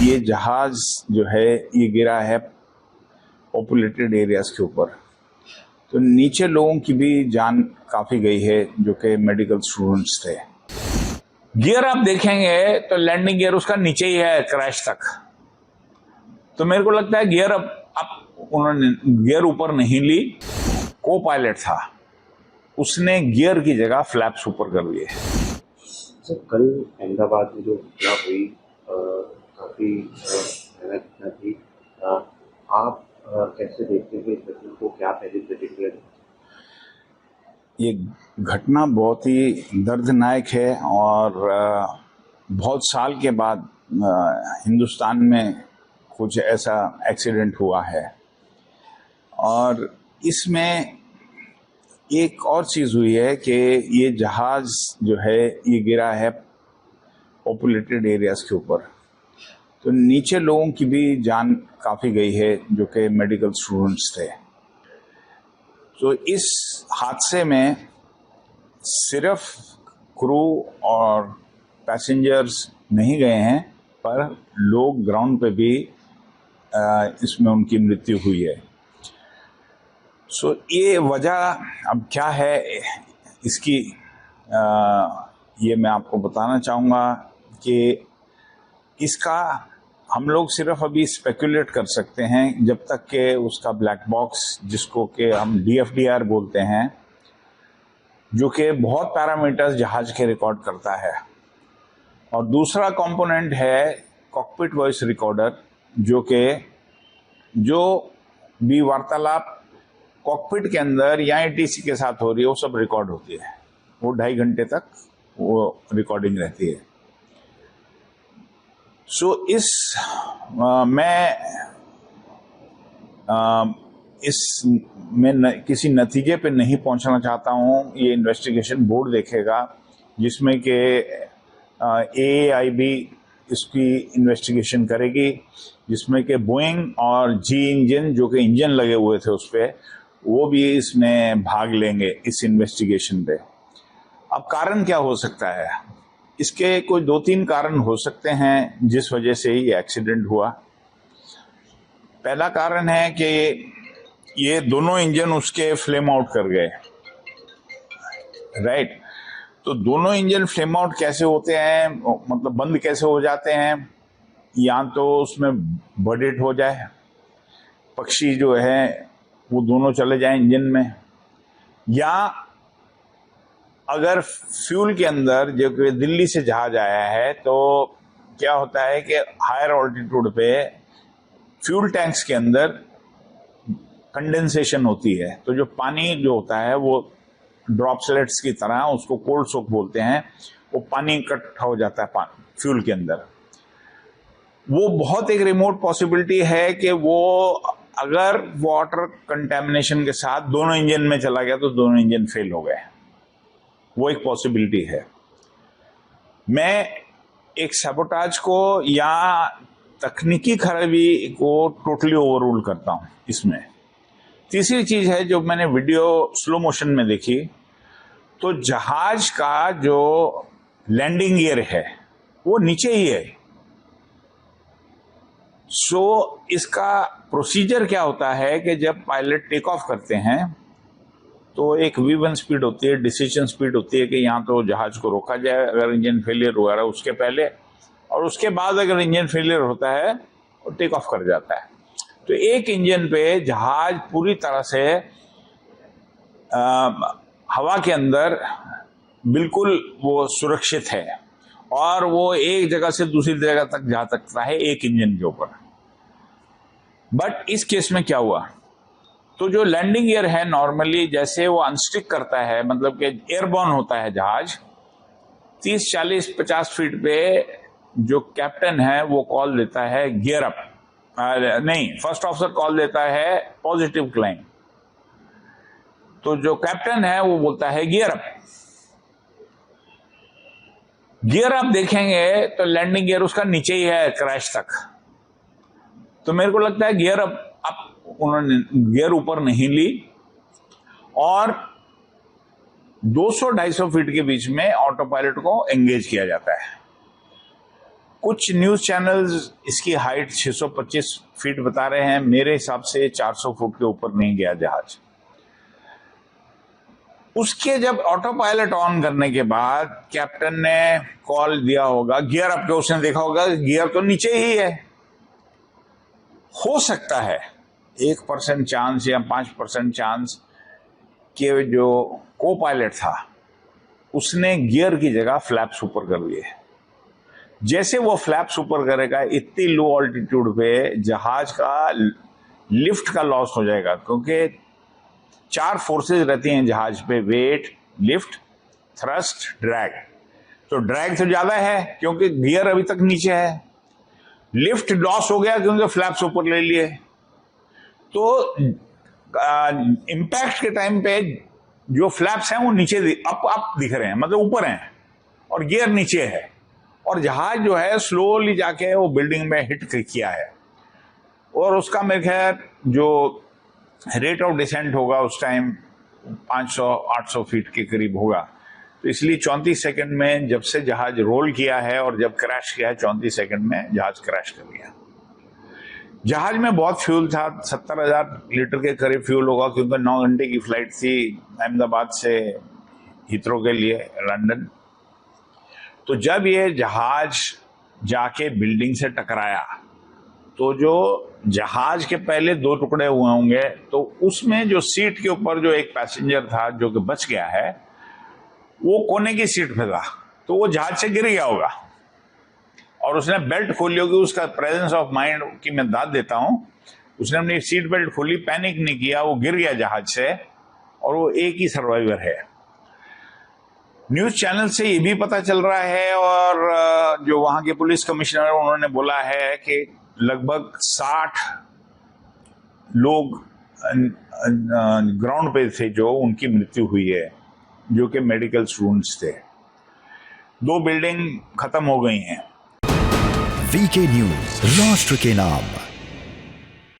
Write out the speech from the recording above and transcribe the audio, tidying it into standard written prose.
ये जहाज जो है ये गिरा है पॉपुलेटेड एरियाज के ऊपर, तो नीचे लोगों की भी जान काफी गई है जो कि मेडिकल स्टूडेंट्स थे। गियर आप देखेंगे तो लैंडिंग गियर उसका नीचे ही है क्रैश तक। तो मेरे को लगता है गियर अब उन्होंने गियर ऊपर नहीं ली, को पायलट था उसने गियर की जगह फ्लैप्स ऊपर कर दिए। सर कल अहमदाबाद में जो घटना हुई काफ़ी भयानक घटना थी। आप कैसे देखते हैं इस घटना को, क्या पहले प्रतिक्रिया? ये घटना बहुत ही दर्दनाक है और बहुत साल के बाद हिंदुस्तान में कुछ ऐसा एक्सीडेंट हुआ है। और इसमें एक और चीज़ हुई है कि ये जहाज जो है ये गिरा है पॉपुलेटेड एरियाज के ऊपर, तो नीचे लोगों की भी जान काफ़ी गई है जो कि मेडिकल स्टूडेंट्स थे। तो इस हादसे में सिर्फ क्रू और पैसेंजर्स नहीं गए हैं, पर लोग ग्राउंड पे भी इसमें उनकी मृत्यु हुई है। सो ये वजह अब क्या है इसकी, ये मैं आपको बताना चाहूँगा कि इसका हम लोग सिर्फ अभी स्पेकुलेट कर सकते हैं जब तक कि उसका ब्लैक बॉक्स, जिसको कि हम DFDR बोलते हैं, जो कि बहुत पैरामीटर्स जहाज के रिकॉर्ड करता है। और दूसरा कंपोनेंट है कॉकपिट वॉइस रिकॉर्डर, जो भी वार्तालाप कॉकपिट के अंदर या ATC के साथ हो रही है वो सब रिकॉर्ड होती है। वो 2.5 घंटे तक वो रिकॉर्डिंग रहती है। सो मैं किसी नतीजे पे नहीं पहुंचना चाहता हूं। ये इन्वेस्टिगेशन बोर्ड देखेगा, जिसमें कि AAIB इसकी इन्वेस्टिगेशन करेगी, जिसमें कि बोइंग और जी इंजन, जो कि इंजन लगे हुए थे उस पर, वो भी इसमें भाग लेंगे इस इन्वेस्टिगेशन पे। अब कारण क्या हो सकता है? इसके कोई 2-3 कारण हो सकते हैं जिस वजह से ये एक्सीडेंट हुआ। पहला कारण है कि ये दोनों इंजन उसके फ्लेम आउट कर गए, राइट। तो दोनों इंजन फ्लेम आउट कैसे होते हैं, मतलब बंद कैसे हो जाते हैं? या तो उसमें बर्ड हिट हो जाए, पक्षी जो है वो दोनों चले जाएं इंजन में, या अगर फ्यूल के अंदर, जो कि दिल्ली से जहाज आया है, तो क्या होता है कि हायर ऑल्टीट्यूड पे फ्यूल टैंक्स के अंदर कंडेंसेशन होती है। तो जो पानी जो होता है वो ड्रॉपलेट्स की तरह, उसको कोल्ड सोक बोलते हैं, वो पानी इकट्ठा हो जाता है फ्यूल के अंदर। वो बहुत एक रिमोट पॉसिबिलिटी है कि वो अगर वाटर कंटेमिनेशन के साथ दोनों इंजन में चला गया तो दोनों इंजन फेल हो गए। वो एक पॉसिबिलिटी है। मैं एक सैबोटाज को या तकनीकी खराबी को टोटली ओवररूल करता हूं इसमें। तीसरी चीज है जो मैंने वीडियो स्लो मोशन में देखी, तो जहाज का जो लैंडिंग गियर है वो नीचे ही है। सो इसका प्रोसीजर क्या होता है कि जब पायलट टेक ऑफ करते हैं तो एक V1 स्पीड होती है, डिसीजन स्पीड होती है कि यहाँ तो जहाज को रोका जाए अगर इंजन फेलियर हुआ है उसके पहले, और उसके बाद अगर इंजन फेलियर होता है तो टेक ऑफ कर जाता है। तो एक इंजन पे जहाज पूरी तरह से हवा के अंदर बिल्कुल वो सुरक्षित है और वो एक जगह से दूसरी जगह तक जा सकता है एक इंजन के ऊपर। बट इस केस में क्या हुआ, तो जो लैंडिंग गियर है नॉर्मली जैसे वो अनस्टिक करता है, मतलब कि एयरबॉर्न होता है जहाज, 30, 40, 50 फीट पे जो कैप्टन है वो कॉल देता है गियर अप, नहीं, फर्स्ट ऑफिसर कॉल देता है पॉजिटिव क्लाइंब। तो जो कैप्टन है वो बोलता है गियर अप। गियर अप देखेंगे तो लैंडिंग गियर उसका नीचे ही है क्रैश तक। तो मेरे को लगता है गियर अप उन्होंने गियर ऊपर नहीं ली, और 200-250 फीट के बीच में ऑटो पायलट को एंगेज किया जाता है। कुछ न्यूज चैनल्स इसकी हाइट 625 फीट बता रहे हैं। मेरे हिसाब से 400 फुट के ऊपर नहीं गया जहाज। उसके जब ऑटो पायलट ऑन करने के बाद कैप्टन ने कॉल दिया होगा, गियर अप के उसने देखा होगा गियर तो नीचे ही है। हो सकता है 1% चांस या 5% चांस कि जो को पायलट था उसने गियर की जगह फ्लैप्स ऊपर कर दिए। जैसे वो फ्लैप्स ऊपर करेगा, इतनी लो ऑल्टीट्यूड पे जहाज का लिफ्ट का लॉस हो जाएगा, क्योंकि 4 फोर्सेस रहती हैं जहाज पे, वेट, लिफ्ट, थ्रस्ट, ड्रैग। तो ड्रैग तो ज्यादा है क्योंकि गियर अभी तक नीचे है, लिफ्ट लॉस हो गया क्योंकि फ्लैप्स ऊपर ले लिए। तो इंपैक्ट के टाइम पे जो फ्लैप्स हैं वो नीचे अप दिख रहे हैं, मतलब ऊपर हैं, और गियर नीचे है, और जहाज जो है स्लोली जाके वो बिल्डिंग में हिट किया है। और उसका मेरे ख्याल जो रेट ऑफ डिसेंट होगा उस टाइम 500-800 फीट के करीब होगा। तो इसलिए 34 सेकंड में जब से जहाज रोल किया है और जब क्रैश किया है 34 सेकंड में जहाज क्रैश कर गया। जहाज में बहुत फ्यूल था, 70,000 लीटर के करीब फ्यूल होगा, क्योंकि 9 घंटे की फ्लाइट थी अहमदाबाद से हिथ्रो के लिए लंदन। तो जब ये जहाज जाके बिल्डिंग से टकराया तो जो जहाज के पहले 2 टुकड़े हुए होंगे, तो उसमें जो सीट के ऊपर जो एक पैसेंजर था जो कि बच गया है, वो कोने की सीट पे था, तो वो जहाज से गिर गया होगा और उसने बेल्ट खोली होगी। उसका प्रेजेंस ऑफ माइंड की मैं दाद देता हूं, उसने अपनी सीट बेल्ट खोली, पैनिक नहीं किया, वो गिर गया जहाज से, और वो एक ही सर्वाइवर है। न्यूज चैनल से ये भी पता चल रहा है, और जो वहां के पुलिस कमिश्नर उन्होंने बोला है कि लगभग 60 लोग ग्राउंड पे थे जो उनकी मृत्यु हुई है, जो कि मेडिकल स्टूडेंट्स थे। 2 बिल्डिंग खत्म हो गई हैं। वीके न्यूज, राष्ट्र के नाम।